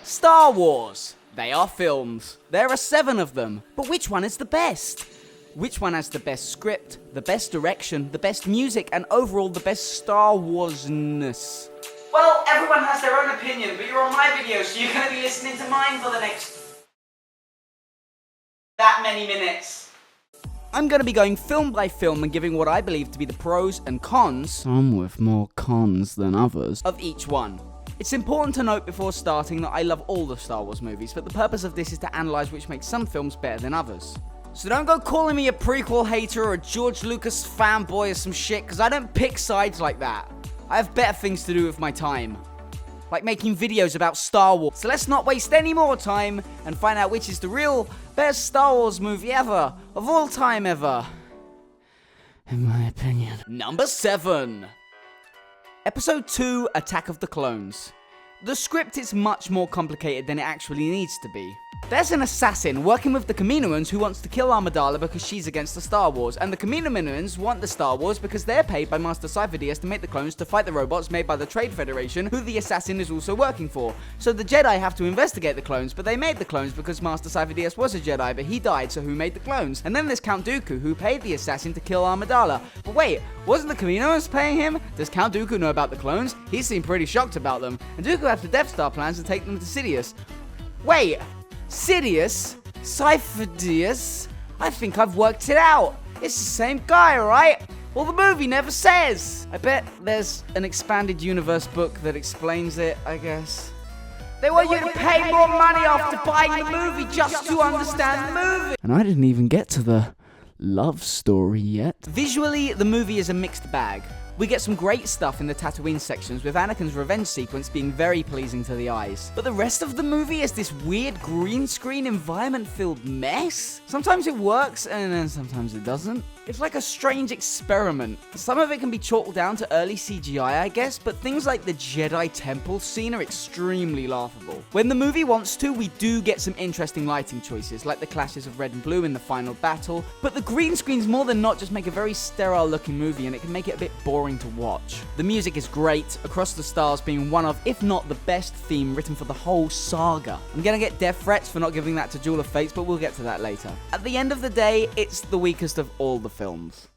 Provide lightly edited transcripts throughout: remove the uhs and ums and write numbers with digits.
Star Wars. They are films. There are 7 of them. But which one is the best? Which one has the best script, the best direction, the best music, and overall the best Star Wars-ness? Well, everyone has their own opinion, but you're on my video, so you're going to be listening to mine for the next... that many minutes. I'm going to be going film by film and giving what I believe to be the pros and cons, some with more cons than others, of each one. It's important to note before starting that I love all the Star Wars movies, but the purpose of this is to analyse which makes some films better than others. So don't go calling me a prequel hater or a George Lucas fanboy or some shit, because I don't pick sides like that. I have better things to do with my time, like making videos about Star Wars. So let's not waste any more time and find out which is the real best Star Wars movie ever, of all time ever. In my opinion. Number 7. Episode 2, Attack of the Clones. The script is much more complicated than it actually needs to be. There's an assassin working with the Kaminoans who wants to kill Amidala because she's against the Star Wars, and the Kaminoans want the Star Wars because they're paid by Master Sifo-Dyas to make the clones to fight the robots made by the Trade Federation, who the assassin is also working for. So the Jedi have to investigate the clones, but they made the clones because Master Sifo-Dyas was a Jedi, but he died, so who made the clones? And then there's Count Dooku, who paid the assassin to kill Amidala. But wait, wasn't the Kaminoans paying him? Does Count Dooku know about the clones? He seemed pretty shocked about them, and Dooku had the Death Star plans to take them to Sidious. Wait! Sidious? Sifo-Dyas? I think I've worked it out. It's the same guy, right? Well, the movie never says. I bet there's an expanded universe book that explains it, I guess. They want you to pay more money after buying the movie just to understand the movie. And I didn't even get to the love story yet. Visually, the movie is a mixed bag. We get some great stuff in the Tatooine sections, with Anakin's revenge sequence being very pleasing to the eyes. But the rest of the movie is this weird green screen environment-filled mess. Sometimes it works, and then sometimes it doesn't. It's like a strange experiment. Some of it can be chalked down to early CGI, I guess, but things like the Jedi Temple scene are extremely laughable. When the movie wants to, we do get some interesting lighting choices, like the clashes of red and blue in the final battle, but the green screens more than not just make a very sterile looking movie, and it can make it a bit boring to watch. The music is great, Across the Stars being one of, if not the best theme written for the whole saga. I'm gonna get death threats for not giving that to Duel of Fates, but we'll get to that later. At the end of the day, it's the weakest of all the films.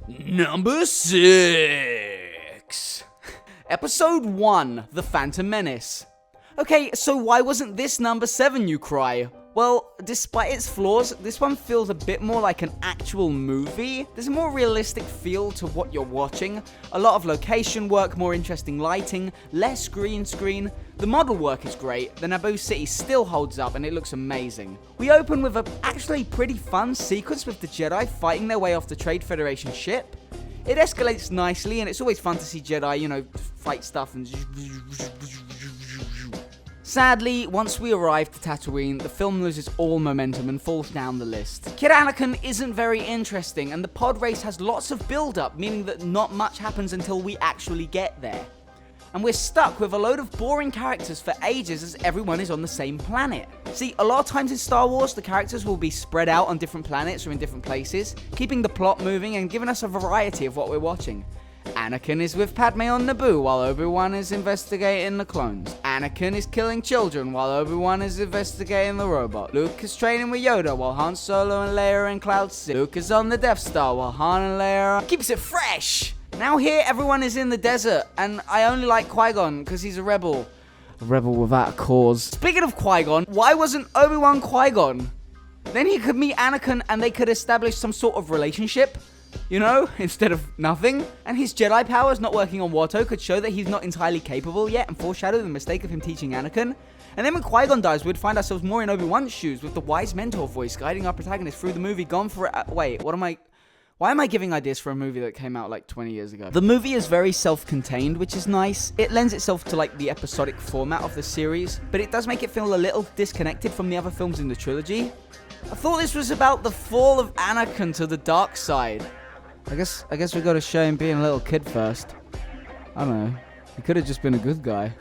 Number 6. Episode 1, The Phantom Menace. Okay, so why wasn't this number 7, you cry? Well, despite its flaws, this one feels a bit more like an actual movie. There's a more realistic feel to what you're watching. A lot of location work, more interesting lighting, less green screen. The model work is great. The Naboo city still holds up and it looks amazing. We open with a actually pretty fun sequence with the Jedi fighting their way off the Trade Federation ship. It escalates nicely and it's always fun to see Jedi, fight stuff and... Sadly, once we arrive to Tatooine, the film loses all momentum and falls down the list. Kid Anakin isn't very interesting, and the pod race has lots of build-up, meaning that not much happens until we actually get there. And we're stuck with a load of boring characters for ages as everyone is on the same planet. See, a lot of times in Star Wars, the characters will be spread out on different planets or in different places, keeping the plot moving and giving us a variety of what we're watching. Anakin is with Padme on Naboo while Obi-Wan is investigating the clones. Anakin is killing children while Obi-Wan is investigating the robot. Luke is training with Yoda while Han Solo and Leia are in Cloud City. Luke is on the Death Star while Han and Leia are... Keeps it fresh! Now here everyone is in the desert, and I only like Qui-Gon because he's a rebel. A rebel without a cause. Speaking of Qui-Gon, why wasn't Obi-Wan Qui-Gon? Then he could meet Anakin and they could establish some sort of relationship. Instead of nothing. And his Jedi powers not working on Watto could show that he's not entirely capable yet and foreshadow the mistake of him teaching Anakin. And then when Qui-Gon dies, we'd find ourselves more in Obi-Wan's shoes with the wise mentor voice guiding our protagonist through the movie Gone for it. Wait, why am I giving ideas for a movie that came out like 20 years ago? The movie is very self-contained, which is nice. It lends itself to like the episodic format of the series, but it does make it feel a little disconnected from the other films in the trilogy. I thought this was about the fall of Anakin to the dark side. I guess we gotta show him being a little kid first. I don't know. He could have just been a good guy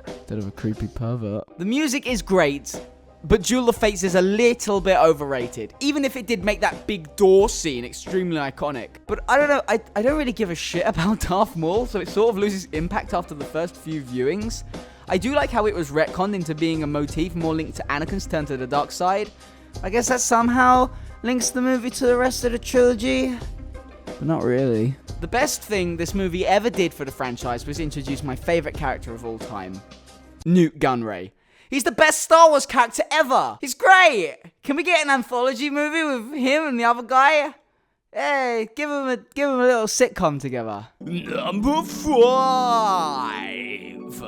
instead of a creepy pervert. The music is great. but Duel of Fates is a little bit overrated, even if it did make that big door scene extremely iconic. But I don't know, I don't really give a shit about Darth Maul, so it sort of loses impact after the first few viewings. I do like how it was retconned into being a motif more linked to Anakin's turn to the dark side. I guess that somehow links the movie to the rest of the trilogy, but not really. The best thing this movie ever did for the franchise was introduce my favorite character of all time, Newt Gunray. He's the best Star Wars character ever. He's great. Can we get an anthology movie with him and the other guy? Hey, give him a little sitcom together. Number 5.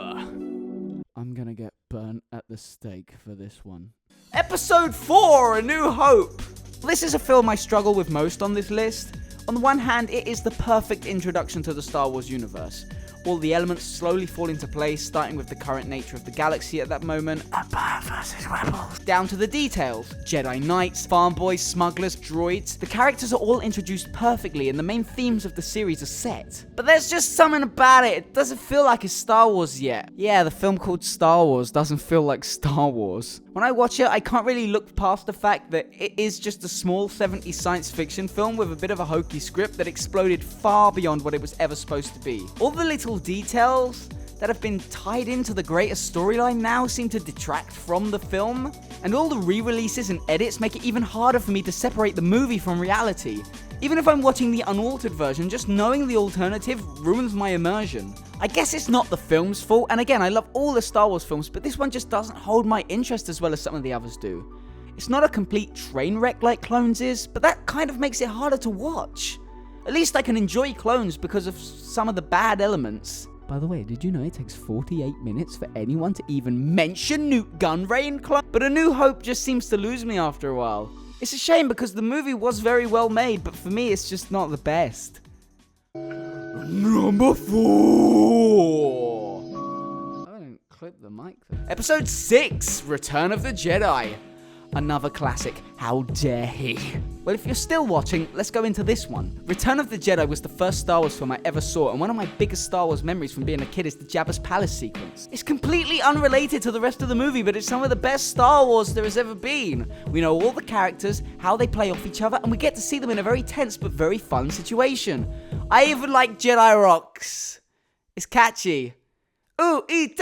I'm gonna get burnt at the stake for this one. Episode 4, A New Hope. This is a film I struggle with most on this list. On the one hand, it is the perfect introduction to the Star Wars universe. All the elements slowly fall into place, starting with the current nature of the galaxy at that moment, Empire versus Rebels, down to the details. Jedi Knights, farm boys, smugglers, droids. The characters are all introduced perfectly and the main themes of the series are set. But there's just something about it. It doesn't feel like it's Star Wars yet. Yeah, the film called Star Wars doesn't feel like Star Wars. When I watch it, I can't really look past the fact that it is just a small 70s science fiction film with a bit of a hokey script that exploded far beyond what it was ever supposed to be. All the little details that have been tied into the greater storyline now seem to detract from the film, and all the re-releases and edits make it even harder for me to separate the movie from reality. Even if I'm watching the unaltered version, just knowing the alternative ruins my immersion. I guess it's not the film's fault, and again, I love all the Star Wars films, but this one just doesn't hold my interest as well as some of the others do. It's not a complete train wreck like Clones is, but that kind of makes it harder to watch. At least I can enjoy Clones because of some of the bad elements. By the way, did you know it takes 48 minutes for anyone to even mention Newt Gunray in Clones? But A New Hope just seems to lose me after a while. It's a shame because the movie was very well made, but for me it's just not the best. Number 4. I didn't clip the mic there. Episode 6, Return of the Jedi. Another classic. How dare he? Well, if you're still watching, let's go into this one. Return of the Jedi was the first Star Wars film I ever saw, and one of my biggest Star Wars memories from being a kid is the Jabba's Palace sequence. It's completely unrelated to the rest of the movie, but it's some of the best Star Wars there has ever been. We know all the characters, how they play off each other, and we get to see them in a very tense but very fun situation. I even like Jedi Rocks. It's catchy. Ooh, eat.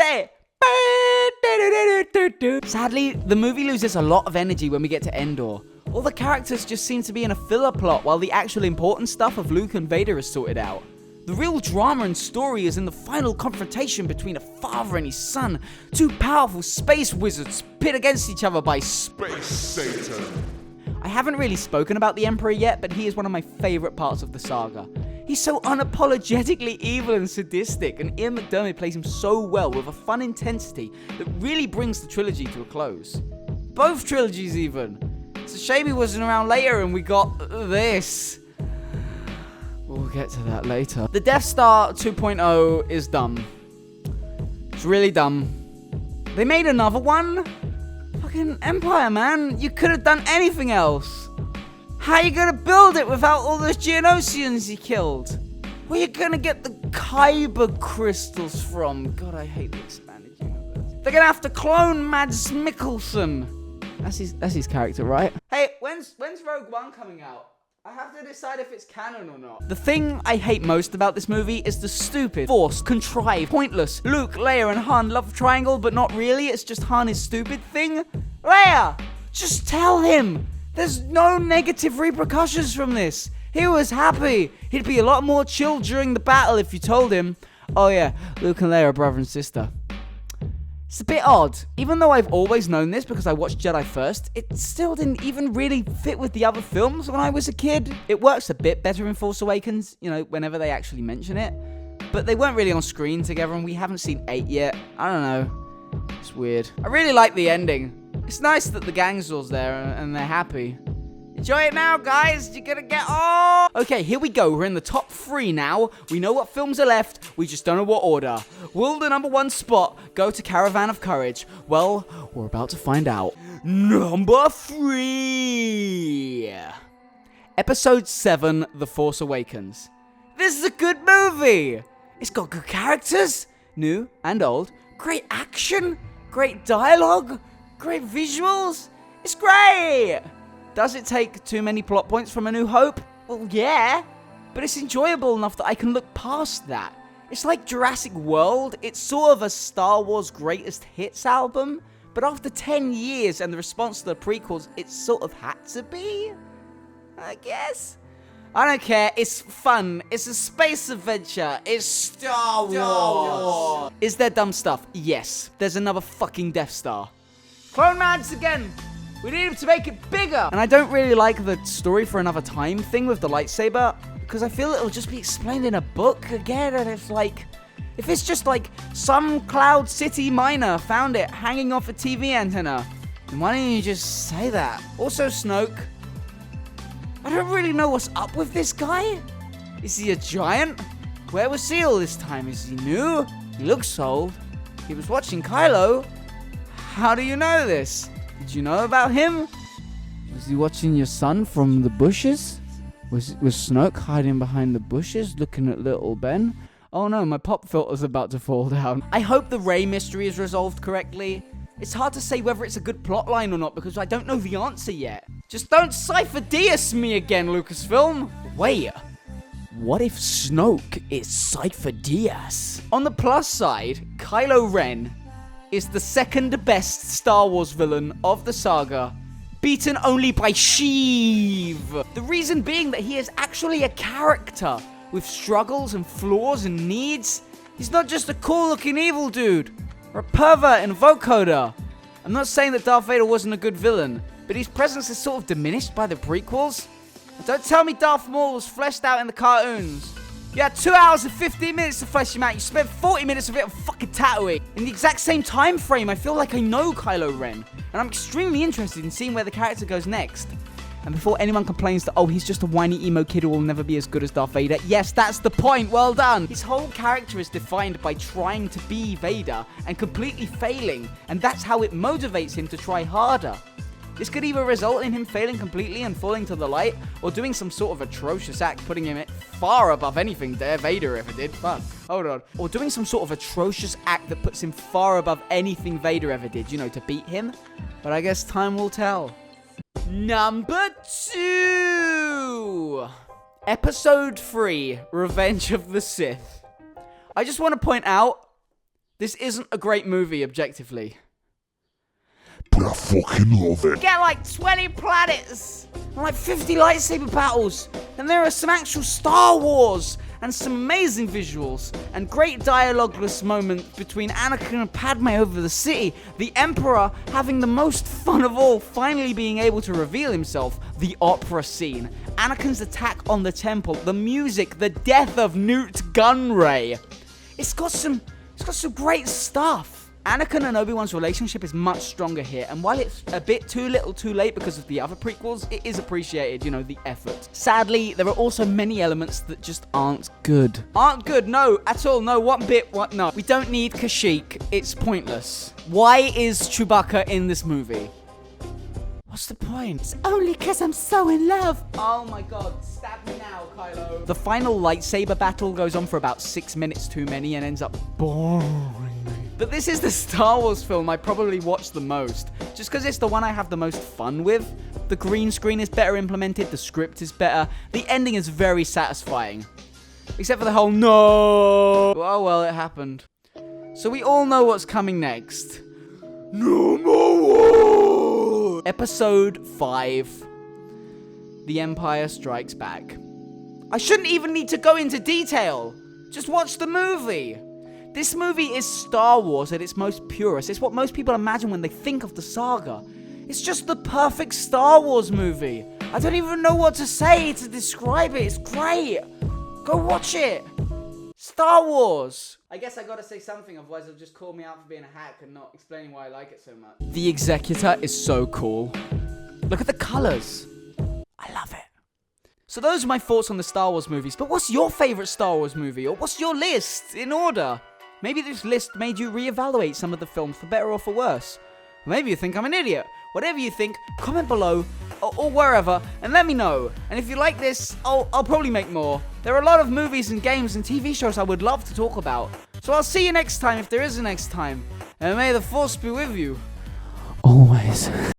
Sadly, the movie loses a lot of energy when we get to Endor. All the characters just seem to be in a filler plot while the actual important stuff of Luke and Vader is sorted out. The real drama and story is in the final confrontation between a father and his son, two powerful space wizards pit against each other by Space Satan. I haven't really spoken about the Emperor yet, but he is one of my favorite parts of the saga. He's so unapologetically evil and sadistic, and Ian McDiarmid plays him so well with a fun intensity that really brings the trilogy to a close. Both trilogies even. It's a shame he wasn't around later and we got this. We'll get to that later. The Death Star 2.0 is dumb. It's really dumb. They made another one? Fucking Empire, man. You could have done anything else. How are you gonna build it without all those Geonosians you killed? Where are you gonna get the Kyber crystals from? God, I hate the expanded universe. They're gonna have to clone Mads Mikkelsen. That's his character, right? Hey, when's Rogue One coming out? I have to decide if it's canon or not. The thing I hate most about this movie is the stupid, forced, contrived, pointless Luke, Leia, and Han love triangle, but not really. It's just Han is stupid thing. Leia, just tell him. There's no negative repercussions from this. He was happy. He'd be a lot more chill during the battle if you told him, oh yeah, Luke and Leia are brother and sister. It's a bit odd. Even though I've always known this because I watched Jedi first, it still didn't even really fit with the other films when I was a kid. It works a bit better in Force Awakens, you know, whenever they actually mention it. But they weren't really on screen together and we haven't seen 8 yet. I don't know. It's weird. I really like the ending. It's nice that the gang's all there and they're happy. Enjoy it now, guys. You're gonna get all... Okay, here we go. We're in the top 3 now. We know what films are left. We just don't know what order. Will the number 1 spot go to Caravan of Courage? Well, we're about to find out. Number 3. Episode 7, The Force Awakens. This is a good movie. It's got good characters, new and old. Great action. Great dialogue. great visuals. It's great. Does it take too many plot points from A New Hope? Well, yeah. But it's enjoyable enough that I can look past that. It's like Jurassic World. It's sort of a Star Wars greatest hits album. But after 10 years and the response to the prequels, it sort of had to be, I guess. I don't care. It's fun. It's a space adventure. It's Star Wars. Is there dumb stuff? Yes. There's another fucking Death Star. Clone Man's again. We need him to make it bigger. And I don't really like the story for another time thing with the lightsaber, because I feel it'll just be explained in a book again, and it's like, if it's just like some Cloud City miner found it hanging off a TV antenna, then why don't you just say that? Also, Snoke. I don't really know what's up with this guy. Is he a giant? Where was he all this time? Is he new? He looks old. He was watching Kylo. How do you know this? Did you know about him? Was he watching your son from the bushes? Was Snoke hiding behind the bushes looking at little Ben? Oh no, my pop filter's about to fall down. I hope the Rey mystery is resolved correctly. It's hard to say whether it's a good plotline or not because I don't know the answer yet. Just don't Cypher Diaz me again, Lucasfilm. Wait, what if Snoke is Cypher Diaz? On the plus side, Kylo Ren is the second best Star Wars villain of the saga, beaten only by Sheev. The reason being that he is actually a character with struggles and flaws and needs. He's not just a cool-looking evil dude or a pervert and vocoder. I'm not saying that Darth Vader wasn't a good villain, but his presence is sort of diminished by the prequels. And don't tell me Darth Maul was fleshed out in the cartoons. You had 2 hours and 15 minutes to flesh him out. You spent 40 minutes of it on fucking Tatooine. In the exact same time frame, I feel like I know Kylo Ren. And I'm extremely interested in seeing where the character goes next. And before anyone complains that, oh, he's just a whiny emo kid who will never be as good as Darth Vader. Yes, that's the point. Well done. His whole character is defined by trying to be Vader and completely failing. And that's how it motivates him to try harder. This could either result in him failing completely and falling to the light, or doing some sort of atrocious act putting him far above anything Darth Vader ever did. Fuck. Hold on. Or doing some sort of atrocious act that puts him far above anything Vader ever did, you know, to beat him. But I guess time will tell. Number 2. Episode 3, Revenge of the Sith. I just want to point out, this isn't a great movie objectively. But I fucking love it. Get like 20 planets and like 50 lightsaber battles, and there are some actual Star Wars and some amazing visuals and great dialogueless moments between Anakin and Padme over the city, the Emperor having the most fun of all, finally being able to reveal himself, the opera scene, Anakin's attack on the temple, the music, the death of Newt Gunray. It's got some great stuff. Anakin and Obi-Wan's relationship is much stronger here, and while it's a bit too little too late because of the other prequels, it is appreciated, you know, the effort. Sadly, there are also many elements that just aren't good. Aren't good, no, at all, no, what bit, what, no. We don't need Kashyyyk, it's pointless. Why is Chewbacca in this movie? What's the point? It's only because I'm so in love. Oh my god, stab me now, Kylo. The final lightsaber battle goes on for about 6 minutes too many and ends up boring. But this is the Star Wars film I probably watch the most, just because it's the one I have the most fun with. The green screen is better implemented, the script is better, the ending is very satisfying. Except for the whole no. Oh well, it happened. So we all know what's coming next. No more war! Episode 5. The Empire Strikes Back. I shouldn't even need to go into detail. Just watch the movie. This movie is Star Wars at its most purest. It's what most people imagine when they think of the saga. It's just the perfect Star Wars movie. I don't even know what to say to describe it. It's great. Go watch it. Star Wars. I guess I gotta say something, otherwise they'll just call me out for being a hack and not explaining why I like it so much. The Executor is so cool. Look at the colors. I love it. So those are my thoughts on the Star Wars movies, but what's your favorite Star Wars movie? Or what's your list in order? Maybe this list made you reevaluate some of the films for better or for worse. Maybe you think I'm an idiot. Whatever you think, comment below or wherever and let me know. And if you like this, I'll probably make more. There are a lot of movies and games and TV shows I would love to talk about. So I'll see you next time if there is a next time. And may the Force be with you. Always. guys.